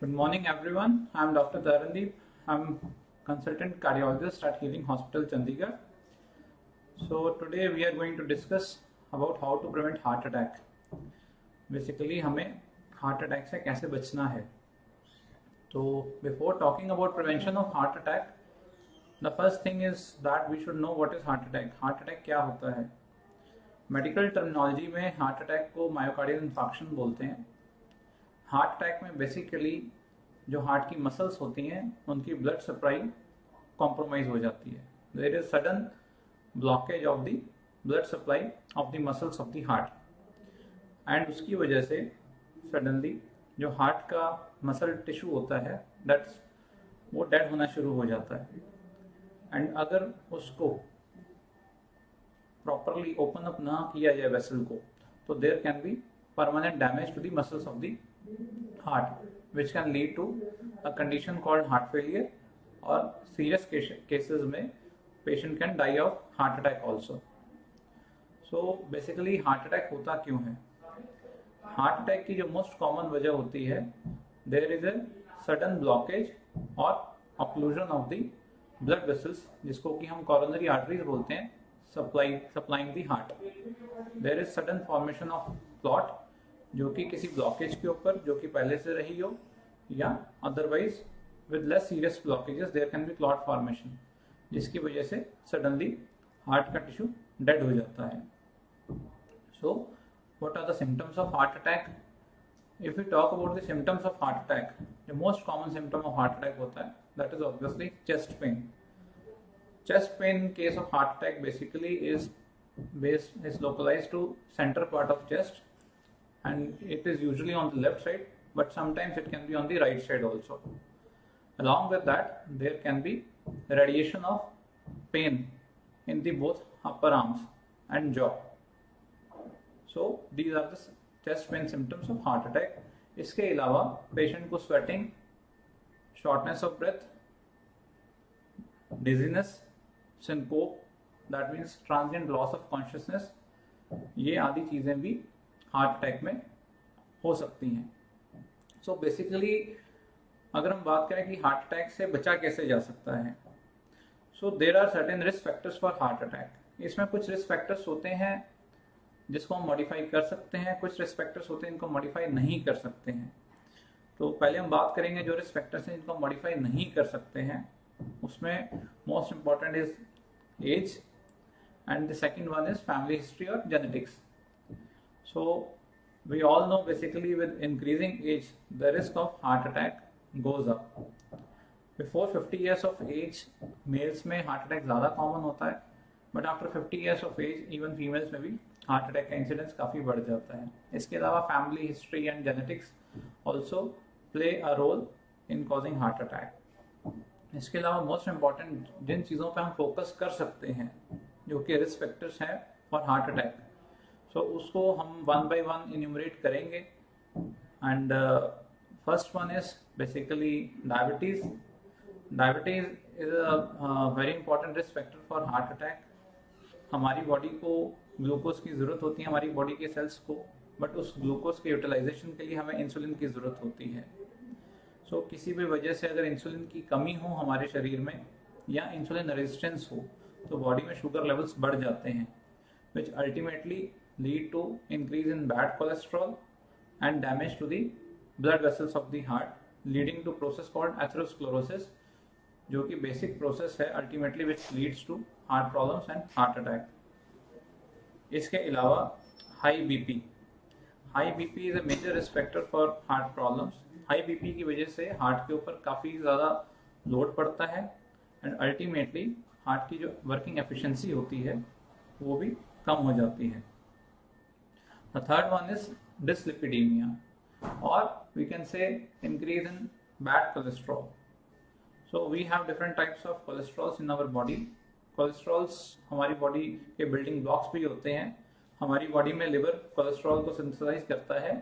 Good morning, everyone. I'm Dr. Tarandeep. I'm consultant cardiologist at Healing Hospital, Chandigarh. So today we are going to discuss about how to prevent heart attack. Basically, हमें heart attack से कैसे बचना है. So before talking about prevention of heart attack, the first thing is that we should know what is heart attack. Heart attack क्या होता है? Medical terminology में heart attack को मायोकार्डियल इंफार्क्शन बोलते हैं. हार्ट अटैक में बेसिकली जो heart की मसल्स होती हैं उनकी ब्लड सप्लाई कॉम्प्रोमाइज हो जाती है. There is sudden blockage of the blood supply of the muscles of the heart and उसकी वजह से सडनली जो हार्ट का मसल टिश्यू होता है वो डेड होना शुरू हो जाता है. एंड अगर उसको प्रॉपरली ओपन अप ना किया जाए वेसल को, तो there can be permanent damage to the muscles of the heart, which can lead to a condition called heart failure, or serious cases में patient can die of heart attack also. So basically heart attack होता क्यों है? Heart attack की जो most common वजह होती है, there is a sudden blockage or occlusion of the blood vessels, जिसको कि हम coronary arteries बोलते हैं, supplying the heart. There is sudden formation of clot, जो कि किसी ब्लॉकेज के ऊपर जो कि पहले से रही हो, या otherwise with less serious blockages there can be clot formation, जिसकी वजह से सडनली हार्ट का टिश्यू डेड हो जाता है. So what are the symptoms of heart attack? If you talk about the symptoms of heart attack, the most common symptom of heart attack होता है that is obviously chest pain. Chest pain in case of heart attack basically is localized to center part of chest, and it is usually on the left side, but sometimes it can be on the right side also. Along with that, there can be radiation of pain in the both upper arms and jaw. So these are the chest pain symptoms of heart attack. इसके अलावा patient को sweating, shortness of breath, dizziness, syncope, that means transient loss of consciousness, ये आदि चीजें भी heart attack में हो सकती हैं. सो बेसिकली अगर हम बात करें कि हार्ट अटैक से बचा कैसे जा सकता है, so there are certain risk factors for heart attack. इसमें कुछ रिस्क फैक्टर्स होते हैं जिसको हम मॉडिफाई कर सकते हैं, कुछ रिस्क फैक्टर्स होते हैं जिनको मॉडिफाई नहीं कर सकते हैं. तो पहले हम बात करेंगे जो रिस्क फैक्टर्स हैं जिनको मॉडिफाई नहीं कर सकते हैं. उसमें most important is age and the second one is family history or genetics. So we all know basically with increasing age the risk of heart attack goes up. Before 50 years of age males में heart attack ज़्यादा common होता है, but after 50 years of age even females में भी heart attack का incidence काफ़ी बढ़ जाता है. इसके अलावा family history and genetics also play a role in causing heart attack. इसके अलावा मोस्ट इम्पॉर्टेंट जिन चीज़ों पे हम फोकस कर सकते हैं जो कि रिस्क फैक्टर्स हैं फॉर हार्ट अटैक, सो उसको हम वन बाय वन इन्यूमरेट करेंगे. And first one is basically diabetes. Diabetes is a very important risk factor for heart attack. हमारी बॉडी को ग्लूकोज की ज़रूरत होती है, हमारी बॉडी के सेल्स को, बट उस ग्लूकोज के यूटिलाइजेशन के लिए हमें इंसुलिन की ज़रूरत होती है. सो किसी भी वजह से अगर इंसुलिन की कमी हो हमारे शरीर में या इंसुलिन रेजिस्टेंस हो, तो बॉडी में शुगर लेवल्स बढ़ जाते हैं, which ultimately lead to increase in bad cholesterol and damage to the blood vessels of the heart, leading to process called atherosclerosis, जो कि बेसिक प्रोसेस है ultimately which leads to heart problems and heart attack. इसके अलावा high BP. High BP is a major risk factor for heart problems. High BP की वजह से heart के ऊपर काफ़ी ज़्यादा लोड पड़ता है एंड अल्टीमेटली हार्ट की जो वर्किंग एफिशिएंसी होती है वो भी कम हो जाती है. The third one is dyslipidemia, और we can see increase in bad cholesterol. So we have different types of cholesterols in our body. Cholesterols हमारी बॉडी के बिल्डिंग ब्लॉक्स भी होते हैं. हमारी बॉडी में लिवर कोलेस्ट्रॉल को सिंथेसाइज करता है,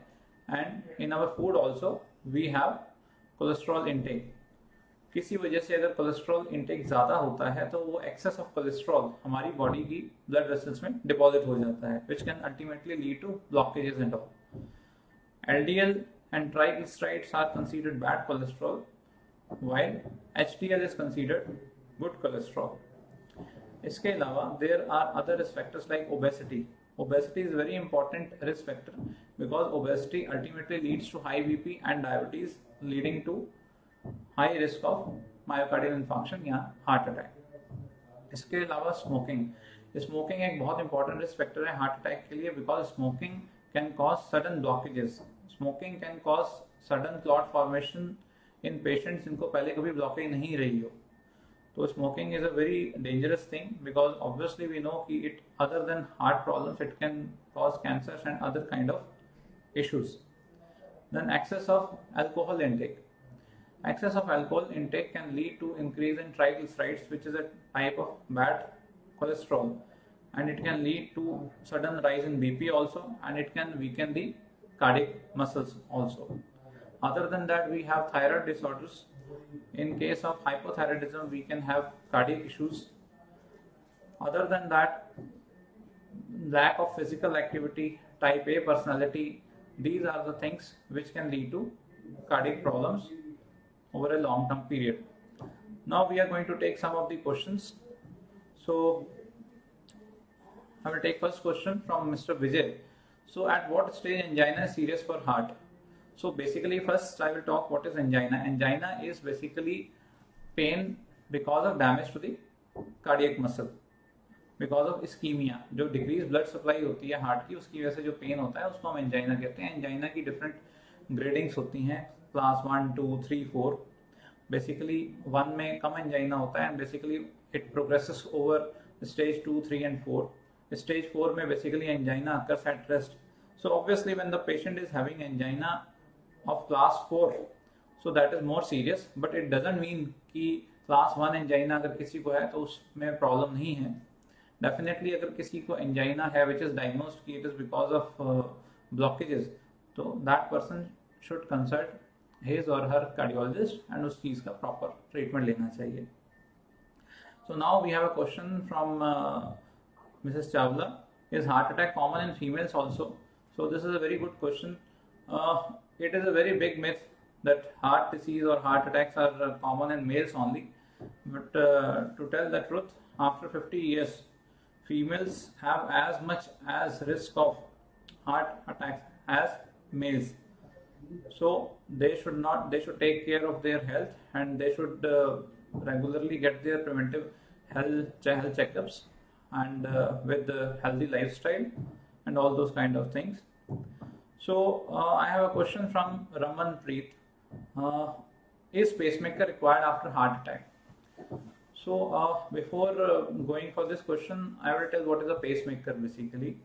and in our food also we have cholesterol intake. किसी वजह से अगर कोलेस्ट्रॉल इंटेक ज़्यादा होता है तो वो एक्सेस ऑफ कोलेस्ट्रॉल हमारी बॉडी की ब्लड वेसल्स में डिपॉजिट हो जाता है, which can ultimately lead to blockages and all. LDL and triglycerides are considered bad cholesterol, while HDL is considered good cholesterol. इसके अलावा there are other risk factors like obesity. Obesity is a very important risk factor because obesity ultimately leads to high BP and diabetes, leading to high risk of myocardial infarction या heart attack. इसके अलावा smoking एक बहुत important risk factor है heart attack के लिए because smoking can cause sudden blockages. Smoking can cause sudden clot formation in patients जिनको पहले कभी ब्लॉकेज नहीं रही हो. तो smoking is a very dangerous thing because obviously we know कि it other than heart problems it can cause cancers and other kind of issues. Then excess of alcohol intake. Excess of alcohol intake can lead to increase in triglycerides, which is a type of bad cholesterol, and it can lead to sudden rise in BP also, and it can weaken the cardiac muscles also. Other than that, we have thyroid disorders. In case of hypothyroidism, we can have cardiac issues. Other than that, lack of physical activity, type A personality, these are the things which can lead to cardiac problems over a long term period. Now we are going to take some of the questions. So I will take first question from Mr. Vijay. So at what stage angina is serious for heart? So basically first I will talk what is angina. Angina is basically pain because of damage to the cardiac muscle, because of ischemia. जो decreased blood supply होती है heart की, उसकी वजह से जो pen होता है उसको हम एंजाइना कहते हैं. एंजाइना की डिफरेंट ग्रेडिंग्स होती हैं, क्लास 1, 2, 3, 4. बेसिकली 1 में कम एंजाइना होता है and basically it progresses over stage 2, 3 and 4. Stage 4 में basically angina occurs at rest. So obviously when the patient is having angina of class 4, so that is more serious, but it doesn't mean कि class 1 angina अगर किसी को है तो उसमें problem नहीं है. डेफिनेटली अगर किसी को एंजाइना है विच इज डायग्नोस्ड कि it is because of blockages, तो that person should consult his or her cardiologist and उस चीज का proper treatment लेना चाहिए. So now we have a question from Mrs. Chawla. Is heart attack common in females also? So this is a very good question. It is a very big myth that heart disease or heart attacks are common in males only. But to tell the truth, after 50 years, females have as much as risk of heart attacks as males. So they should take care of their health and they should regularly get their preventive health checkups and with the healthy lifestyle and all those kind of things. So I have a question from Raman Preet. Is pacemaker required after heart attack? So before going for this question, I will tell what is a pacemaker basically.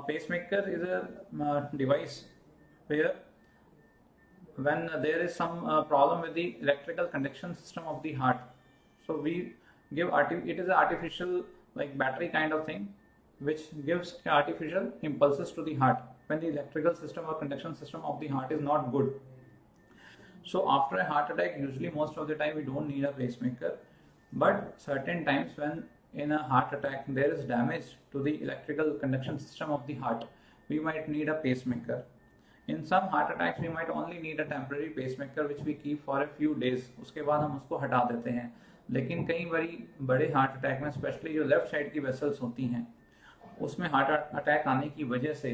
Pacemaker is a device where when there is some problem with the electrical conduction system of the heart, so we give it is an artificial like battery kind of thing which gives artificial impulses to the heart when the electrical system or conduction system of the heart is not good. So after a heart attack, usually most of the time we don't need a pacemaker, but certain times when in a heart attack there is damage to the electrical conduction system of the heart, we might need a pacemaker. In some heart attacks we might only need a temporary pacemaker which we keep for a few days. उसके बाद हम उसको हटा देते हैं. लेकिन कई बारी बड़े हार्ट अटैक में स्पेशली जो लेफ्ट साइड की वेसल्स होती हैं उसमें हार्ट अटैक आने की वजह से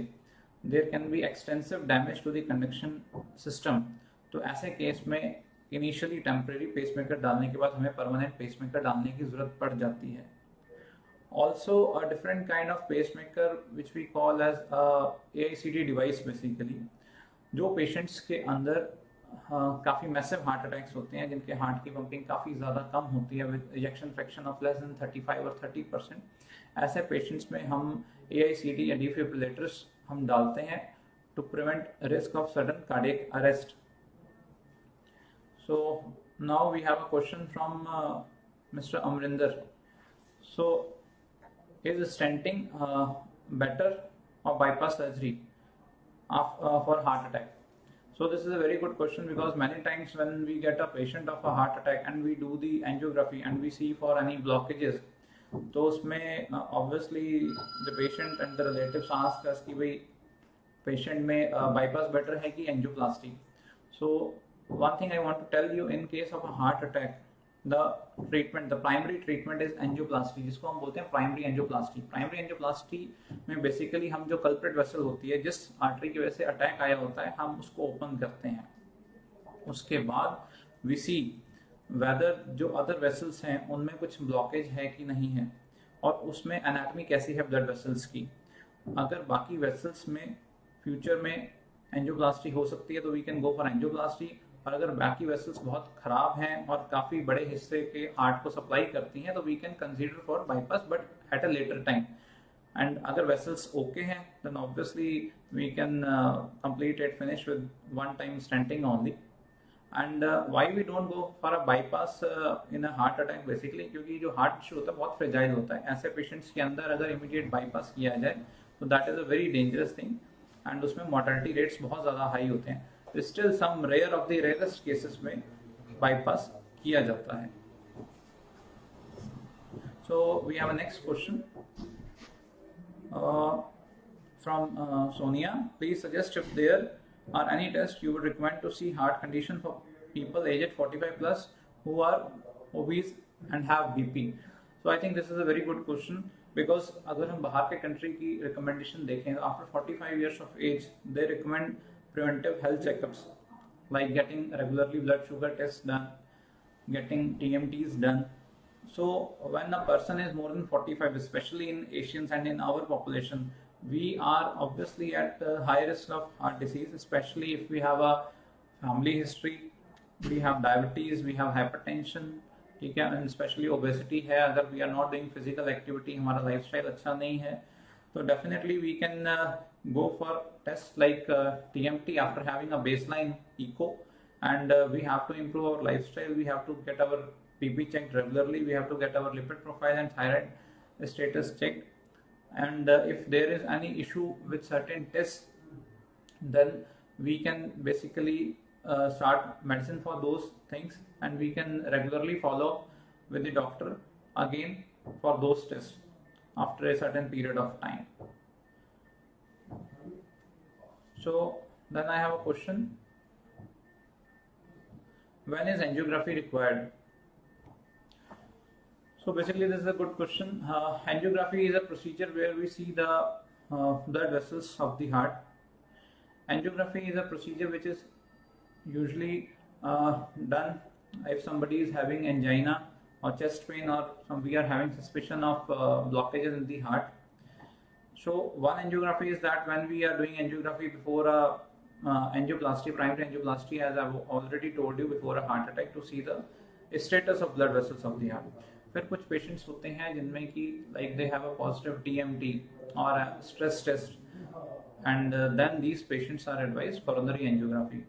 there can be extensive damage to the conduction system. तो ऐसे केस में इनिशियली टेम्परेरी पेसमेकर डालने के बाद हमें परमानेंट पेसमेकर डालने की जरूरत पड़ जाती है. Also a different kind of pacemaker which we call as AICD device basically, जो पेशेंट्स के अंदर काफ़ी मैसिव हार्ट अटैक्स होते हैं जिनके हार्ट की पंपिंग काफ़ी ज़्यादा कम होती है with ejection fraction of less than 35 और 30%. ऐसे पेशेंट्स में हम AICD या डिफिब्रिलेटर्स हम डालते हैं to prevent risk of sudden cardiac arrest. So now we have a question from mister Amarinder. So is stenting better or bypass surgery for heart attack? So this is a very good question because many times when we get a patient of a heart attack and we do the angiography and we see for any blockages, तो उसमें obviously the patient and the relatives ask us कि भाई patient में bypass better है कि angioplasty? So one thing I want to tell you, in case of a heart attack the treatment, the primary treatment is angioplasty, जिसको हम बोलते हैं primary angioplasty. Primary angioplasty में बेसिकली हम जो कल्प्रिट वेसल होती है, जिस आर्टरी की वजह से अटैक आया होता है, हम उसको ओपन करते हैं। उसके बाद वी सी वेदर जो अदर वेसल्स हैं उनमें कुछ ब्लॉकेज है कि नहीं है, और उसमें एनाटॉमी कैसी है ब्लड वेसल्स की। अगर बाकी वेसल्स में फ्यूचर में एंजियोप्लास्टी हो सकती है तो we can go for angioplasty, और अगर बाकी वेसल्स बहुत खराब हैं और काफी बड़े हिस्से के हार्ट को सप्लाई करती हैं तो we can consider for bypass, but at a later time. And अगर वेसल्स ओके हैं then obviously we can complete it, finish with one time stenting only. And why we don't go for a bypass in a heart attack, basically क्योंकि जो heart tissue होता है बहुत fragile होता है। ऐसे पेशेंट्स के अंदर अगर इमीडिएट बाईपास किया जाए तो that is a very dangerous thing, and उसमें मोर्टेलिटी रेट्स बहुत ज़्यादा हाई होते हैं। Still some rare of the rarest cases में बाईपास किया जाता है। So we have a next question from Sonia. Please suggest if there are any tests you would recommend to see heart condition for people aged 45 plus who are obese and have BP. So I think this is a very good question, because अगर हम बाहर के country की recommendation देखें तो after 45 years of age they recommend preventive health checkups like getting regularly blood sugar tests done, getting TMTs done. So when a person is more than 45, especially in Asians and in our population, we are obviously at high risk of heart disease, especially if we have a family history, we have diabetes, we have hypertension, ठीक है, and especially obesity है। अगर we are not doing physical activity, हमारा lifestyle अच्छा नहीं है, तो definitely we can go for tests like TMT after having a baseline echo, and we have to improve our lifestyle, we have to get our BP checked regularly, we have to get our lipid profile and thyroid status checked, and if there is any issue with certain tests, then we can basically start medicine for those things, and we can regularly follow up with the doctor again for those tests after a certain period of time. So then I have a question, when is angiography required? So basically this is a good question. Angiography is a procedure where we see the blood vessels of the heart. Angiography is a procedure which is usually done if somebody is having angina or chest pain, or we are having suspicion of blockages in the heart. So one angiography is that when we are doing angiography before a angioplasty, primary angioplasty, as I've already told you, before a heart attack, to see the status of blood vessels of the heart. फिर कुछ patients होते हैं जिनमें कि like they have a positive TMT और stress test, and then these patients are advised coronary angiography.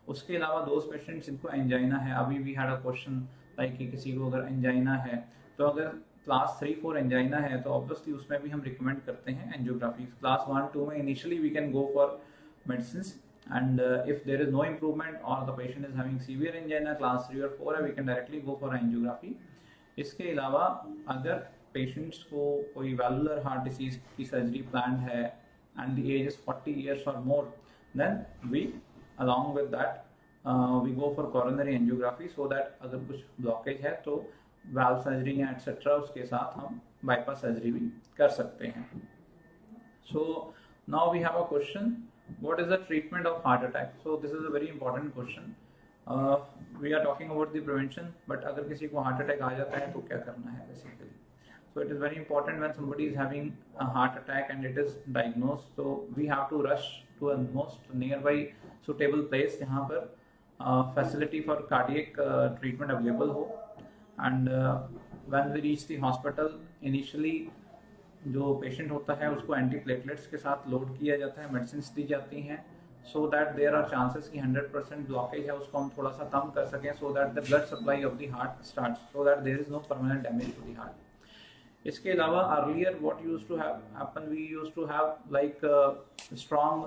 उसके अलावा those patients जिनको एंजाइना है, अभी we had a question like कि किसी को अगर एंजाइना है, तो अगर क्लास 3-4 एंजाइना है तो ऑब्वियसली उसमें भी हम रिकमेंड करते हैं एंजियोग्राफी। क्लास 1-2 में initially we can go for medicine, and if there is no improvement or the patient is having severe angina class 3 or 4 we can directly go for angiography. इसके अलावा अगर patients को कोई valvular heart disease की surgery plan है and the age is 40 years or more, then we along with that we go for coronary angiography, so that अगर कुछ blockage है तो वाल्व सर्जरी या एटसेट्रा उसके साथ हम बाईपास सर्जरी भी कर सकते हैं। So now we have a question, what is the treatment of heart attack? So this is a very important question. We are talking about the prevention, but अगर किसी को हार्ट अटैक आ जाता है तो क्या करना है basically? So it is very important when somebody is having a heart attack and it is diagnosed, so we have to rush to a most nearby suitable place जहाँ पर facility for cardiac treatment available हो, and when we reach the hospital, initially जो patient होता है उसको antiplatelets के साथ load किया जाता है, मेडिसिन दी जाती हैं, so that there are chances कि 100% ब्लॉकेज है उसको हम थोड़ा सा कम कर सकें, so that the blood supply of the heart starts, so that there is no permanent damage to the heart. इसके अलावा earlier what used to happen, we used to have like strong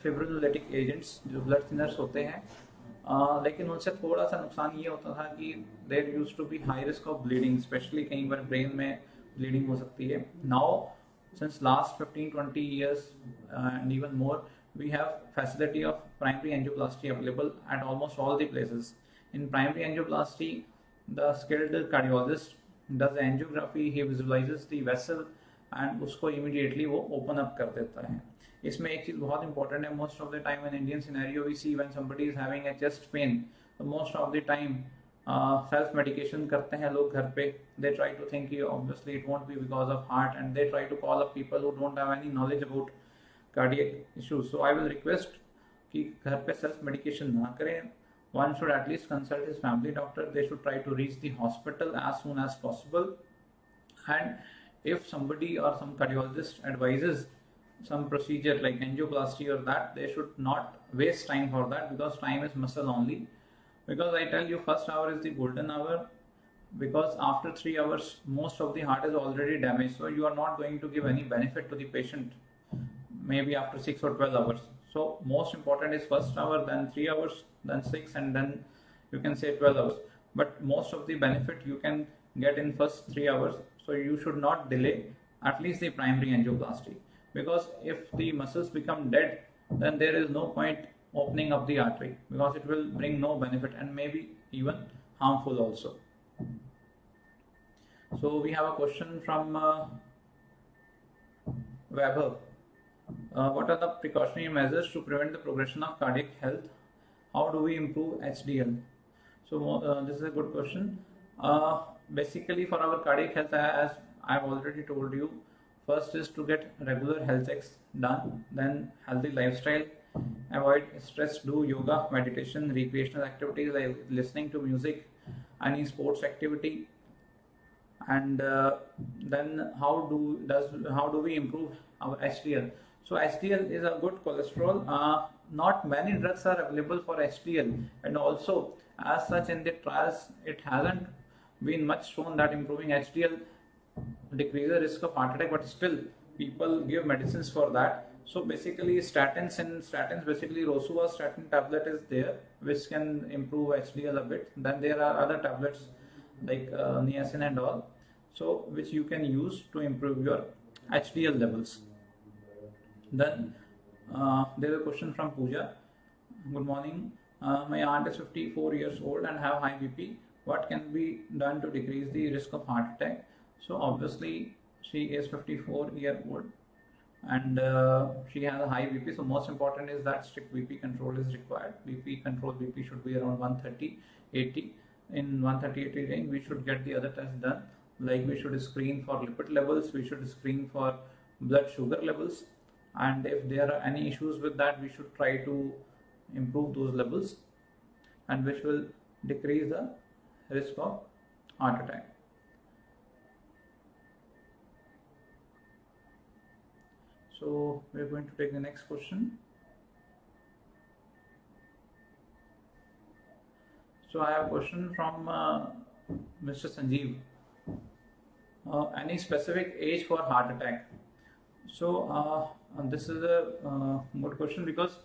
fibrinolytic agents जो blood thinners होते हैं, लेकिन उनसे थोड़ा सा नुकसान ये होता था कि there used to be high risk of bleeding, specially कई बार ब्रेन में ब्लीडिंग हो सकती है। Now since last 15-20 years and even more, we have facility of primary angioplasty available at almost all the places. In primary angioplasty, the skilled cardiologist does angiography, he visualizes the vessel and उसको immediately वो open up कर देता है. इसमें एक चीज़ बहुत important है, most of the time in Indian scenario we see when somebody is having a chest pain, so most of the time self medication करते हैं लोग घर पे. They try to think obviously it won't be because of heart and they try to call up people who don't have any knowledge about cardiac issues. So I will request कि घर पे self medication ना करें. One should at least consult his family doctor. They should try to reach the hospital as soon as possible. And if somebody or some cardiologist advises some procedure like angioplasty or that, they should not waste time for that, because time is muscle only. Because I tell you, first hour is the golden hour, because after 3 hours most of the heart is already damaged, so you are not going to give any benefit to the patient maybe after 6 or 12 hours. So most important is first hour, then 3 hours, then 6, and then you can say 12 hours. But most of the benefit you can get in first 3 hours, so you should not delay at least the primary angioplasty, because if the muscles become dead, then there is no point opening up the artery, because it will bring no benefit and maybe even harmful also. So we have a question from Weber. What are the precautionary measures to prevent the progression of cardiac health? How do we improve HDL? So this is a good question. Basically for our cardiac health, as I've already told you, first is to get regular health checks done, then healthy lifestyle, avoid stress, do yoga, meditation, recreational activities like listening to music, any sports activity. And then how do we improve our HDL? So HDL is a good cholesterol. Not many drugs are available for HDL, and also as such in the trials it hasn't been much shown that improving HDL decreases the risk of heart attack, but still people give medicines for that. So basically statins basically rosuvastatin tablet is there which can improve HDL a bit. Then there are other tablets like niacin and all, so which you can use to improve your HDL levels. Then there is a question from Pooja. Good morning. My aunt is 54 years old and have high BP. What can be done to decrease the risk of heart attack? So obviously she is 54 years old and she has a high BP. So most important is that strict BP control is required. BP should be around 130/80. In 130/80 range, we should get the other tests done. Like we should screen for lipid levels, we should screen for blood sugar levels, and if there are any issues with that, we should try to improve those levels, and which will decrease the risk of heart attack. So we are going to take the next question. So I have a question from Mr. Sanjeev. Any specific age for heart attack? So this is a good question, because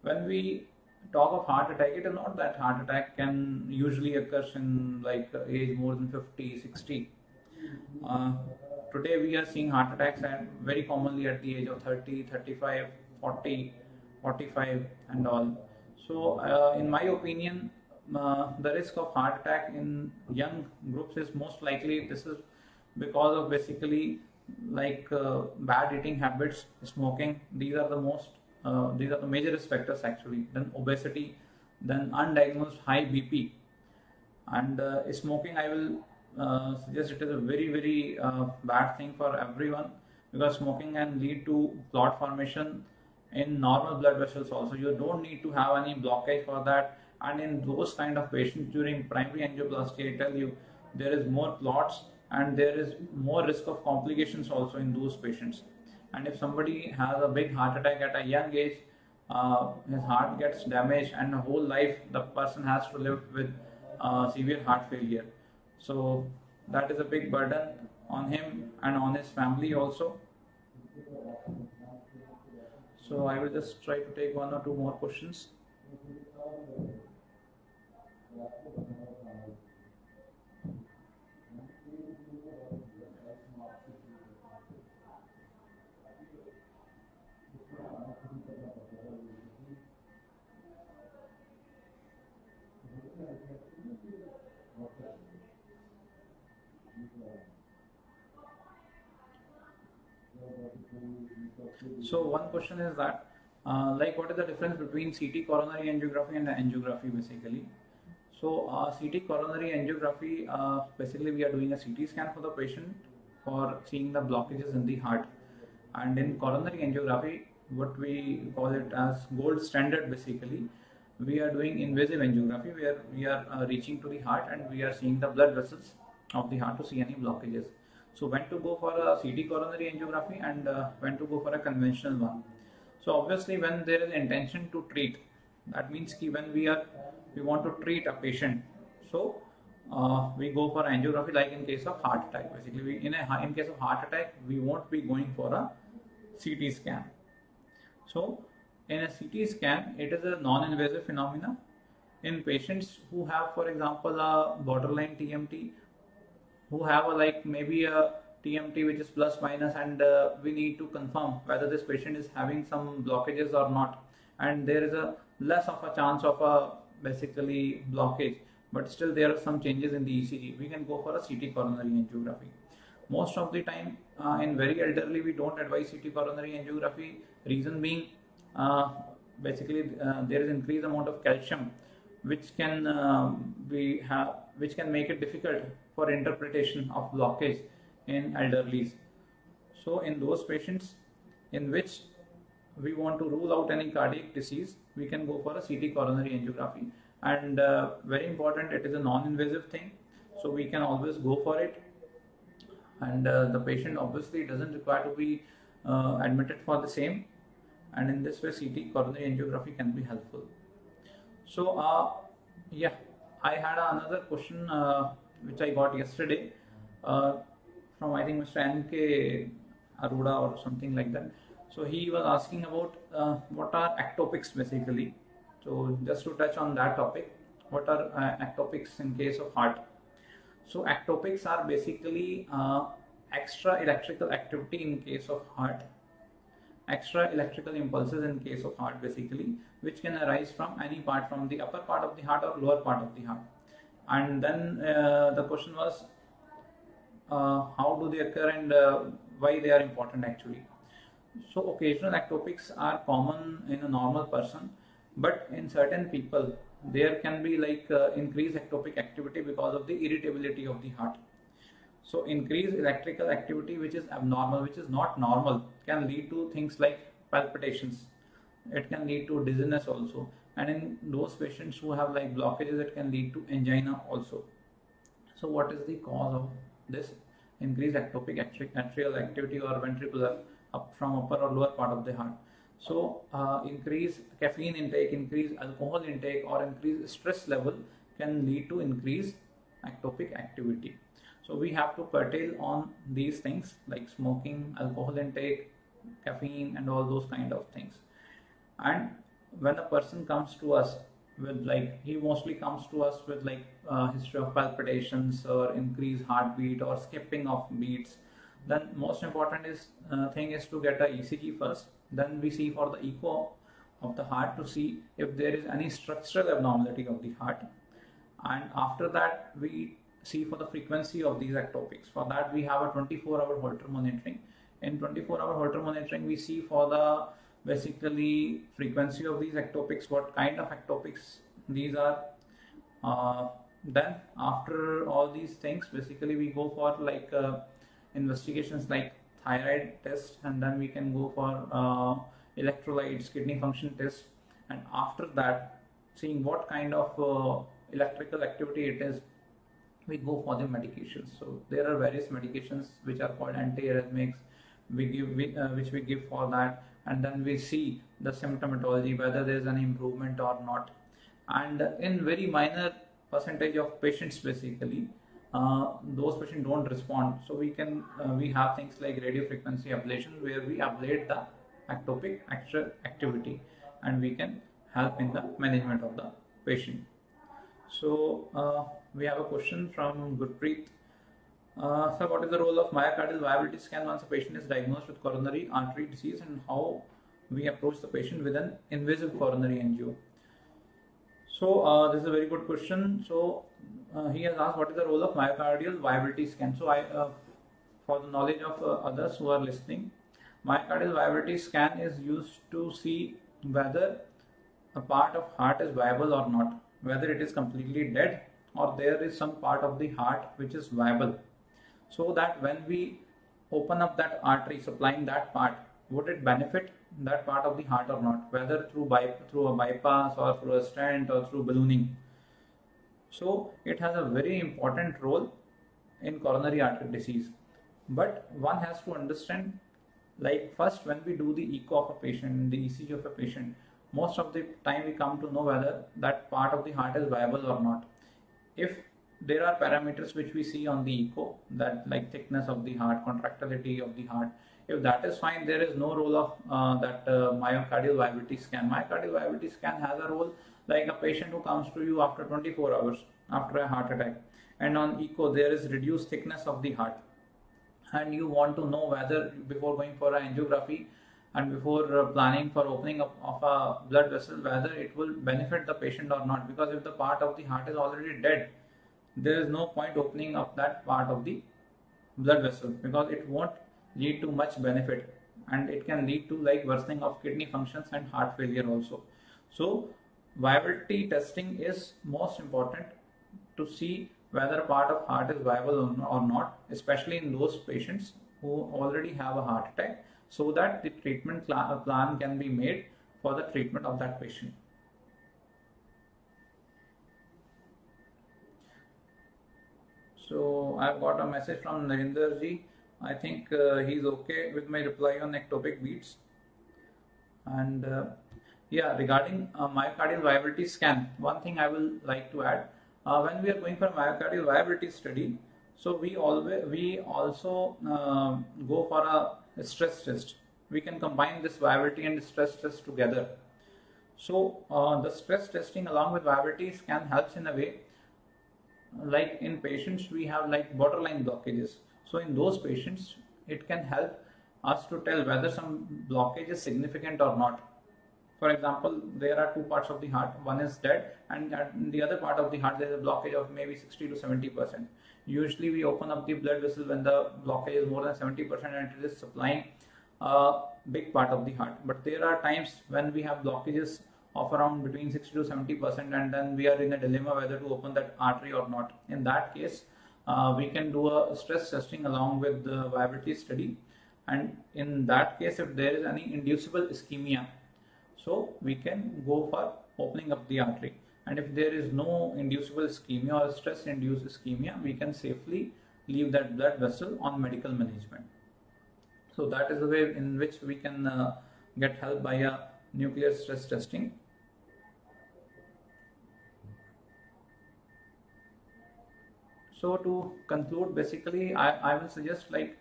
when we talk of heart attack, it is not that heart attack can usually occur in like age more than 50, 60. Today we are seeing heart attacks very commonly at the age of 30, 35, 40, 45 and all. So in my opinion, the risk of heart attack in young groups is most likely, this is because of basically like bad eating habits, smoking. These are the major risk factors actually. Then obesity, then undiagnosed high BP, and smoking, I will suggest it is a very bad thing for everyone, because smoking can lead to clot formation in normal blood vessels also. You don't need to have any blockage for that, and in those kind of patients during primary angioplasty, I tell you, there is more clots and there is more risk of complications also in those patients. And if somebody has a big heart attack at a young age, his heart gets damaged, and the whole life the person has to live with severe heart failure. So that is a big burden on him and on his family also. So I will just try to take one or two more questions. So one question is that, like, what is the difference between CT coronary angiography and angiography basically? So CT coronary angiography, basically we are doing a CT scan for the patient for seeing the blockages in the heart, and in coronary angiography, what we call it as gold standard basically, we are doing invasive angiography where we are reaching to the heart and we are seeing the blood vessels of the heart to see any blockages. So when to go for a CT coronary angiography and when to go for a conventional one. So obviously when there is intention to treat, that means ki when we want to treat a patient, so we go for angiography, like in case of heart attack. Basically, in case of heart attack, we won't be going for a CT scan. So in a CT scan, it is a non-invasive phenomena. In patients who have, for example, a borderline TMT, who have maybe a TMT which is plus minus, and we need to confirm whether this patient is having some blockages or not, and there is a less of a chance of a basically blockage, but still there are some changes in the ECG, we can go for a CT coronary angiography. Most of the time in very elderly, we don't advise CT coronary angiography. Reason being, basically there is increased amount of calcium which can which can make it difficult for interpretation of blockage in elderlies. So in those patients in which we want to rule out any cardiac disease, we can go for a CT coronary angiography, and very important, it is a non-invasive thing, so we can always go for it, and the patient obviously doesn't require to be admitted for the same, and in this way CT coronary angiography can be helpful. So yeah, I had another question which I got yesterday from, I think, Mr. N.K. Arora or something like that. So he was asking about what are ectopics basically. So just to touch on that topic, what are ectopics in case of heart? So ectopics are basically extra electrical activity in case of heart, extra electrical impulses in case of heart basically, which can arise from any part, from the upper part of the heart or lower part of the heart. And then the question was how do they occur and why they are important actually. So occasional ectopics are common in a normal person, but in certain people there can be increased ectopic activity because of the irritability of the heart. So increased electrical activity which is abnormal, which is not normal, can lead to things like palpitations. It can lead to dizziness also, and in those patients who have blockages, it can lead to angina also. So what is the cause of this increased ectopic atrial activity or ventricular from upper or lower part of the heart? So increased caffeine intake, increased alcohol intake, or increased stress level can lead to increased ectopic activity. So we have to curtail on these things like smoking, alcohol intake, caffeine, and all those kind of things. And when a person comes to us with he mostly comes to us with history of palpitations or increased heartbeat or skipping of beats, then most important thing is to get a ECG first. Then we see for the echo of the heart to see if there is any structural abnormality of the heart, and after that we see for the frequency of these ectopics. For that we have a 24-hour Holter monitoring. In 24-hour Holter monitoring, we see for the basically frequency of these ectopics, what kind of ectopics these are. Then after all these things, basically we go for investigations like thyroid test, and then we can go for electrolytes, kidney function test, and after that, seeing what kind of electrical activity it is, we go for the medications. So there are various medications which are called antiarrhythmics which we give for that, and then we see the symptomatology, whether there is any improvement or not. And in very minor percentage of patients, basically those patients don't respond, so we have things like radio frequency ablation, where we ablate the ectopic activity, and we can help in the management of the patient. So we have a question from Gurpreet. Sir, what is the role of myocardial viability scan once a patient is diagnosed with coronary artery disease, and how we approach the patient with an invasive coronary angio? So this is a very good question. So he has asked, what is the role of myocardial viability scan? So for the knowledge of others who are listening, myocardial viability scan is used to see whether a part of heart is viable or not, whether it is completely dead or there is some part of the heart which is viable, so that when we open up that artery supplying that part, would it benefit that part of the heart or not, whether through a bypass or through a stent or through ballooning. So it has a very important role in coronary artery disease. But one has to understand, like first when we do the echo of a patient, the ECG of a patient, most of the time we come to know whether that part of the heart is viable or not. If there are parameters which we see on the echo, that like thickness of the heart, contractility of the heart, if that is fine, there is no role of that myocardial viability scan. Myocardial viability scan has a role like a patient who comes to you after 24 hours after a heart attack, and on echo there is reduced thickness of the heart, and you want to know whether before going for an angiography and before planning for opening up of a blood vessel, whether it will benefit the patient or not. Because if the part of the heart is already dead, there is no point opening up that part of the blood vessel, because it won't lead to much benefit, and it can lead to like worsening of kidney functions and heart failure also. So viability testing is most important to see whether a part of heart is viable or not, especially in those patients who already have a heart attack, so that the treatment plan can be made for the treatment of that patient. So I've got a message from Narinder ji. I think he's okay with my reply on ectopic beats. And yeah, regarding myocardial viability scan, one thing I will like to add, when we are going for a myocardial viability study, so we also go for a stress test. We can combine this viability and stress test together. So the stress testing along with viability scan helps in a way, like in patients we have like borderline blockages. So in those patients, it can help us to tell whether some blockage is significant or not. For example, there are two parts of the heart, one is dead, and the other part of the heart there is a blockage of maybe 60 to 70%. Usually we open up the blood vessel when the blockage is more than 70% and it is supplying a big part of the heart. But there are times when we have blockages of around between 60 to 70%, and then we are in a dilemma whether to open that artery or not. In that case, we can do a stress testing along with the viability study, and in that case, if there is any inducible ischemia, so we can go for opening up the artery, and if there is no inducible ischemia or stress induced ischemia, we can safely leave that blood vessel on medical management. So that is the way in which we can get help by a nuclear stress testing. So to conclude, basically I will suggest, like,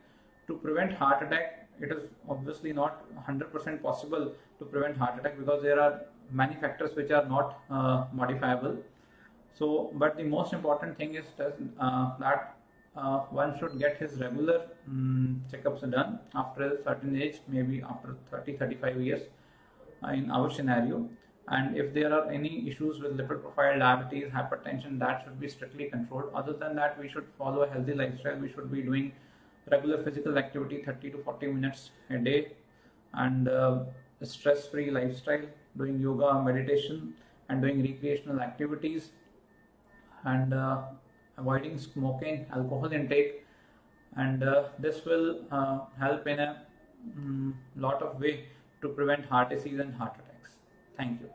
to prevent heart attack, it is obviously not 100% possible to prevent heart attack, because there are many factors which are not modifiable. So but the most important thing is that one should get his regular checkups done after a certain age, maybe after 30-35 years in our scenario. And if there are any issues with lipid profile, diabetes, hypertension, that should be strictly controlled. Other than that, we should follow a healthy lifestyle. We should be doing regular physical activity 30 to 40 minutes a day, and a stress-free lifestyle, doing yoga, meditation, and doing recreational activities, and avoiding smoking, alcohol intake, and this will help in a lot of way to prevent heart disease and heart attacks. Thank you.